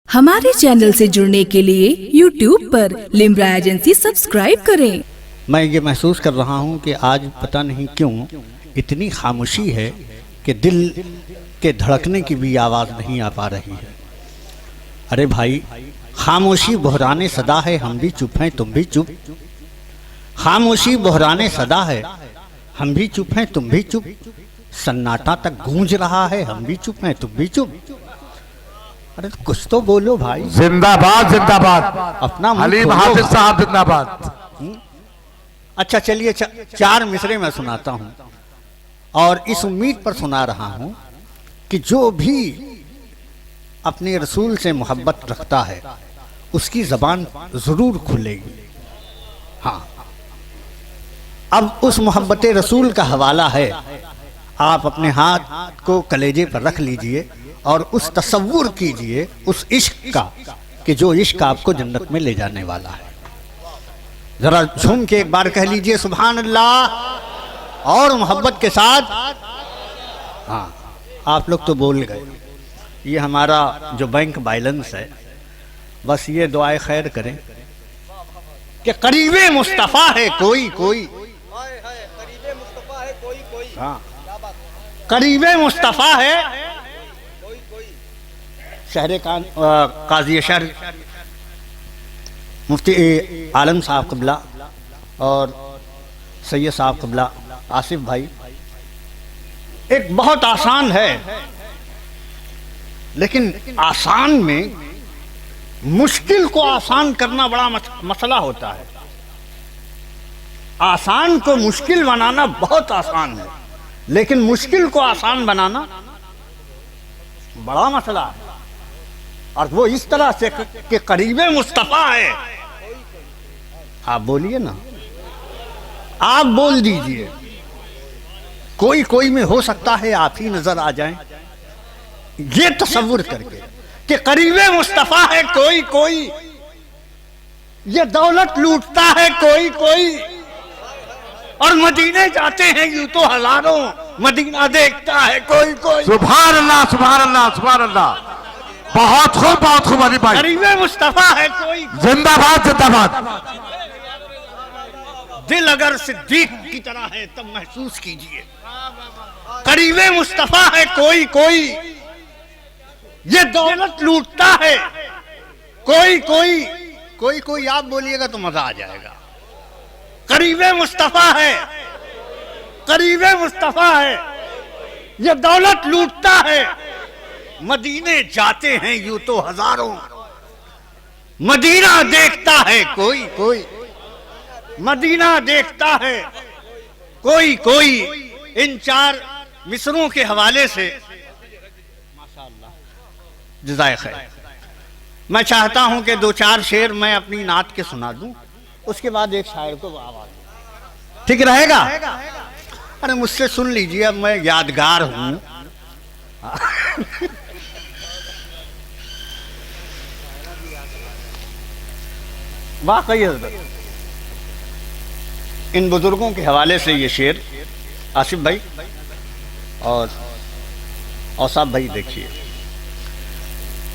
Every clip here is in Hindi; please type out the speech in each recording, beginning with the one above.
हमारे चैनल से जुड़ने के लिए YouTube पर लिम्रा एजेंसी सब्सक्राइब करें। मैं ये महसूस कर रहा हूँ कि आज पता नहीं क्यों इतनी खामोशी है कि दिल के धड़कने की भी आवाज़ नहीं आ पा रही है। अरे भाई, खामोशी बहराने सदा है, हम भी चुप हैं तुम भी चुप। खामोशी बहराने सदा है, हम भी चुप हैं तुम भी चुप। सन्नाटा तक गूंज रहा है, हम भी चुप हैं तुम भी चुप। अरे कुछ तो बोलो भाई। जिंदाबाद जिंदाबाद, अपना हलीम हाफिज साहब जिंदाबाद। अच्छा चलिए, चार मिसरे मैं सुनाता हूँ और इस उम्मीद पर सुना रहा हूँ कि जो भी अपने रसूल से मोहब्बत रखता है उसकी जबान जरूर खुलेगी। हाँ, अब उस मोहब्बत रसूल का हवाला है। आप अपने हाथ को कलेजे पर रख लीजिए और उस तसव्वुर कीजिए उस इश्क का कि जो इश्क आपको जन्नत में ले जाने वाला है। जरा झूम के एक बार कह लीजिए सुभान अल्लाह और मोहब्बत के साथ। हाँ, आप लोग तो बोल गए। ये हमारा जो बैंक बैलेंस है, बस ये दुआए खैर करें कि करीबे मुस्तफ़ा है कोई कोई। हाँ, करीबे मुस्तफ़ा है शहर काजी शहर मुफ्ती आलम साहब क़िबला और सैयद साहब क़िबला आसिफ भाई। एक बहुत आसान है, लेकिन आसान में मुश्किल को आसान करना बड़ा मसला होता है। आसान को मुश्किल बनाना बहुत आसान है, लेकिन मुश्किल को आसान बनाना बड़ा मसला है। और वो इस तरह से कि करीबे मुस्तफ़ा है। आप बोलिए ना, आप बोल दीजिए। कोई कोई में हो सकता है आप ही नजर आ जाएं, ये तसव्वुर करके कि करीबे मुस्तफ़ा है कोई कोई। ये दौलत लूटता है कोई कोई, और मदीने जाते हैं यूं तो हजारों, मदीना देखता है कोई कोई। सुभान अल्लाह सुभान अल्लाह सुभान अल्लाह। बहुत खूब अली भाई। करीबे मुस्तफ़ा है कोई। जिंदाबाद जिंदाबाद। दिल अगर सिद्दीक की तरह है तब महसूस कीजिए, करीबे मुस्तफ़ा है कोई कोई। ये दौलत लूटता है कोई कोई। कोई कोई आप बोलिएगा तो मजा आ जाएगा। करीबे मुस्तफ़ा है, करीबे मुस्तफ़ा है। ये दौलत लूटता है, मदीने जाते हैं यूं तो हजारों, मदीना देखता है कोई कोई। मदीना देखता है कोई कोई। इन चार मिसरों के हवाले से माशाअल्लाह जज़ाए खैर, मैं चाहता हूं कि दो चार शेर मैं अपनी नात के सुना दूं, उसके बाद एक शायर को आवाज। ठीक रहेगा? अरे मुझसे सुन लीजिए, अब मैं यादगार हूं। वाकई इन बुजुर्गों के हवाले से ये शेर आसिफ भाई और औसाफ भाई देखिए।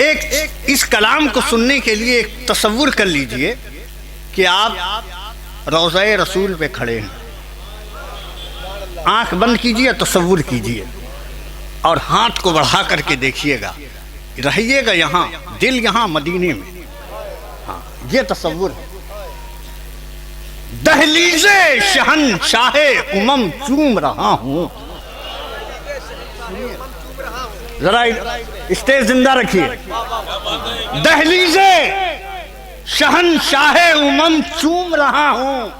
एक इस कलाम को सुनने के लिए एक तसव्वुर कर लीजिए कि आप रोज़े रसूल पे खड़े हैं। आंख बंद कीजिए, तसव्वुर कीजिए और हाथ को बढ़ा करके देखिएगा, रहिएगा यहाँ, दिल यहाँ मदीने में। हाँ, ये तसव्वुर है। दहलीज़े शहंशाहे उमम चूम रहा हूँ। जरा स्टेज जिंदा रखिए। दहलीज़े शहंशाहे उमम चूम रहा हूँ,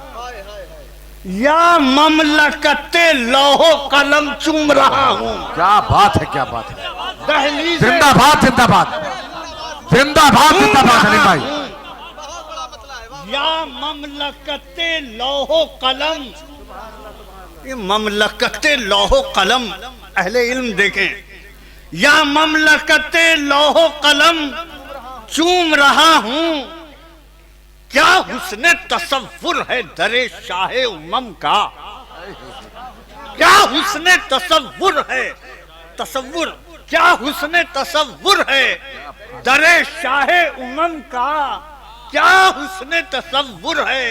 या ममलकते लौहो कलम चूम रहा हूँ। क्या बात है, क्या बात है। दहलीज़े जिंदाबाद जिंदाबाद जिंदाबाद जिंदाबाद अली भाई। या ममलकते लौहो कलम। ये ममलकते लौहो कलम अहले इल्म देखें। या ममलकते लौहो कलम चूम रहा हूं, क्या हुस्ने तसव्वुर है दरे शाहे उम्मम का। क्या हुस्ने तसव्वुर है। तसव्वुर क्या हुस्न तसव्वुर है दरे शाहे उमम का, क्या हुस्न तसव्वुर है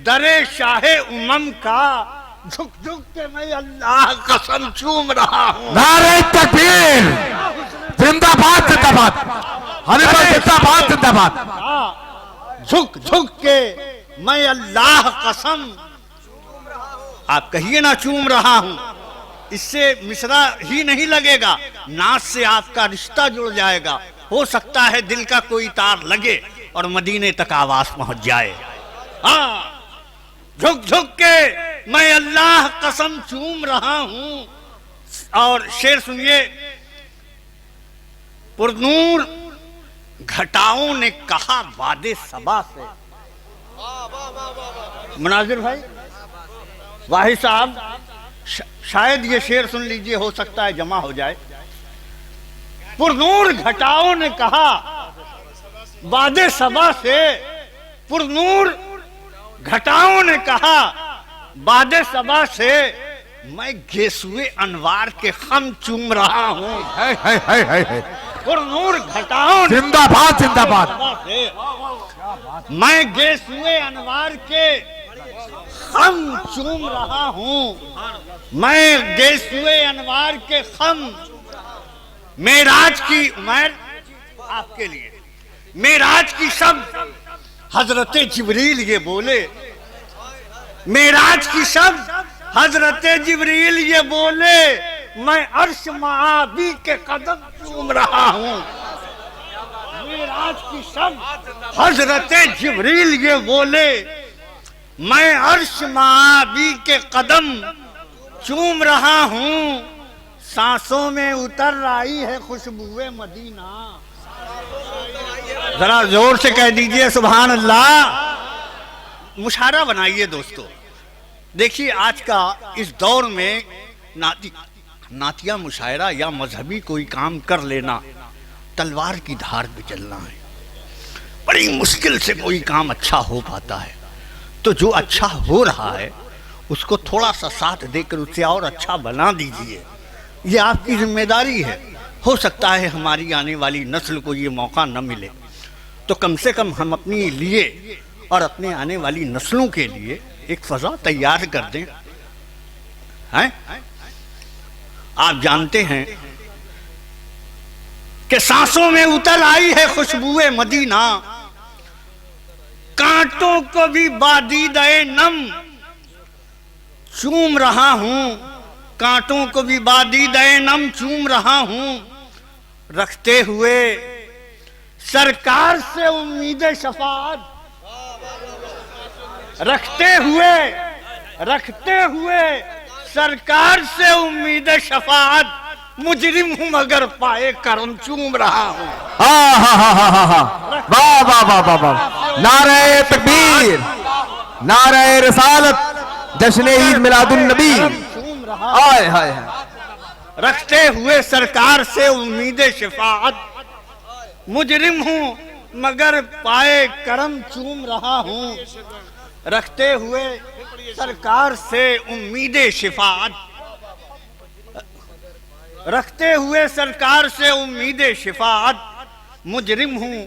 दरे शाहे उमम का, झुक झुक के मैं अल्लाह कसम चूम रहा हूँ। नारे तकबीर, जिंदाबाद जिंदाबाद, हनीफा जिंदाबाद जिंदाबाद। झुक झुक के मैं अल्लाह कसम, आप कहिए ना चूम रहा हूं, इससे मिसरा ही नहीं लगेगा, नाच से आपका रिश्ता जुड़ जाएगा। हो सकता है दिल का कोई तार लगे और मदीने तक आवाज पहुंच जाए। हाँ, झुक झुक के मैं अल्लाह कसम चूम रहा हूं। और शेर सुनिए, पुरनूर घटाओं ने कहा वादे सबा से। मुनाजिर भाई, वाहिद साहब, शायद ये शेर सुन लीजिए, हो सकता है जमा हो जाए। पुरनूर घटाओं ने कहा वादे सबा से, पुरनूर घटाओं ने कहा वादे सबा से, मैं गेसुए अनवार के खम चूम रहा हूं। पुरनूर घटाओं ने जिंदाबाद जिंदाबाद। मैं गेसुए अनवार के खम चूम रहा हूं, मैं गेसुए अनवार के खम। मेराज की उमर आपके लिए, मेराज की शब्द हजरते जिब्रील ये बोले, मेराज की शब्द हजरते जिब्रील ये बोले, मैं अर्श महाबी के कदम चूम रहा हूं। मेराज की शब्द हजरते जिब्रील ये बोले, मैं अर्श महाबी के कदम चूम रहा हूं। सांसों में उतर आई है खुशबुए मदीना। जरा जोर से कह दीजिए सुभान अल्लाह। मुशायरा बनाइए दोस्तों। देखिए आज का इस दौर में नातिया मुशायरा या मजहबी कोई काम कर लेना तलवार की धार पे चलना है। बड़ी मुश्किल से कोई काम अच्छा हो पाता है। तो जो अच्छा हो रहा है उसको थोड़ा सा साथ देकर उसे और अच्छा बना दीजिए। ये आपकी जिम्मेदारी है। हो सकता है हमारी आने वाली नस्ल को ये मौका न मिले, तो कम से कम हम अपने लिए और अपने आने वाली नस्लों के लिए एक फजा तैयार कर दें। हैं? आप जानते हैं कि सांसों में उतर आई है खुशबुए मदीना, कांटों को भी बादीदे नम चूम रहा हूं, कांटों को भी बादीदे नम चूम रहा हूं। रखते हुए सरकार से उम्मीद शफाअत, रखते हुए सरकार से उम्मीद शफाअत, मुजरिम हूं मगर पाए करम चूम रहा हूं। वाह वाह वाह वाह वाह। नारे तकबीर, नारे रिसालत, जश्न ईद मिलादुन नबी। हाय हाय हाय। रखते हुए सरकार से उम्मीद शफाअत, मुजरिम हूं मगर पाए करम चूम रहा हूं। रखते हुए सरकार से उम्मीद शफाअत, रखते हुए सरकार से उम्मीद शफाअत, मुजरिम हूं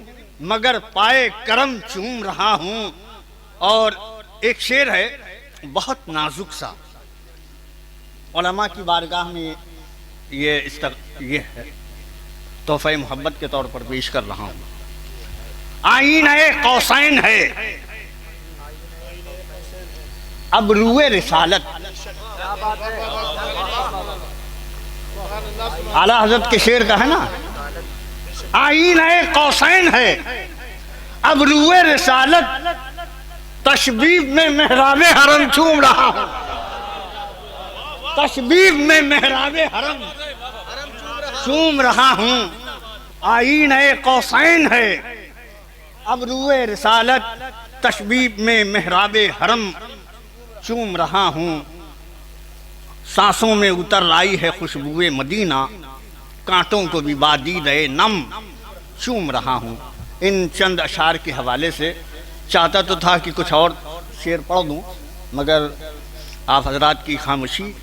मगर पाए करम चूम रहा हूं। और एक शेर है बहुत नाजुक सा, उलमा की बारगाह में ये है, तोहफे मोहब्बत के तौर पर पेश कर रहा हूं। आईने कौसैन है अब रूए रिसालत। आला हजरत के शेर का है ना, आईने कौसैन है अब रूए रिसालत, तशबीब में मेहराबे हरम चूम रहा हूं। तशबीब में मेहराबे हरम चूम रहा हूं। आईने कौसैन है अब रूए रिसालत, तशबीब में मेहराबे हरम चूम रहा हूं। सांसों में उतर आई है खुशबुए मदीना, कांटों को भी बादीदे नम चूम रहा हूं। इन चंद अशार के हवाले से चाहता तो था कि कुछ और शेर पढ़ दूं, मगर आप हजरात की खामोशी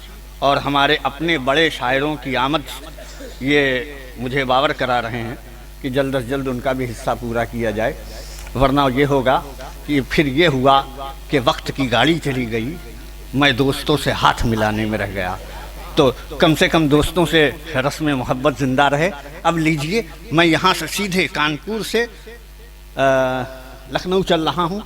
और हमारे अपने बड़े शायरों की आमद ये मुझे बावर करा रहे हैं कि जल्द से जल्द उनका भी हिस्सा पूरा किया जाए, वरना ये होगा कि फिर ये हुआ कि वक्त की गाड़ी चली गई, मैं दोस्तों से हाथ मिलाने में रह गया। तो कम से कम दोस्तों से रस्म मोहब्बत ज़िंदा रहे। अब लीजिए, मैं यहाँ से सीधे कानपुर से लखनऊ चल रहा हूँ।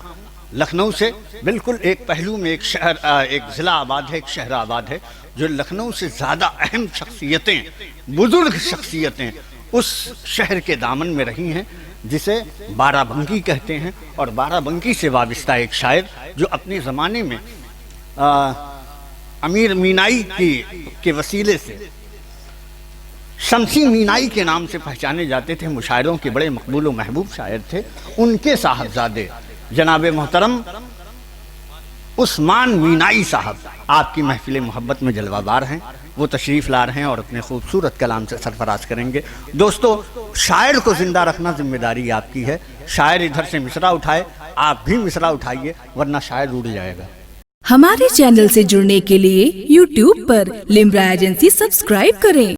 लखनऊ से बिल्कुल एक पहलू में एक शहर, एक ज़िला आबाद है, एक शहर आबाद है, जो लखनऊ से ज़्यादा अहम शख्सियतें, बुज़ुर्ग शख्सियतें उस शहर के दामन में रही हैं, जिसे बाराबंकी कहते हैं। और बाराबंकी से वाबस्ता एक शायर जो अपने ज़माने में अमीर मीनाई के वसीले से शमसी मीनाई के नाम से पहचाने जाते थे, मुशायरों के बड़े मकबूल व महबूब शायर थे। उनके साहबजादे जनाब मोहतरम उस्मान मीनाई साहब आपकी महफिल मोहब्बत में जलवाबार हैं। वो तशरीफ़ ला रहे हैं और अपने खूबसूरत कलाम से सरफराज करेंगे। दोस्तों, शायर को ज़िंदा रखना जिम्मेदारी आपकी है। शायर इधर से मिसरा उठाए, आप भी मिसरा उठाइए, वरना शायर उड़ जाएगा। हमारे चैनल से जुड़ने के लिए YouTube पर लिम्रा एजेंसी सब्सक्राइब करें।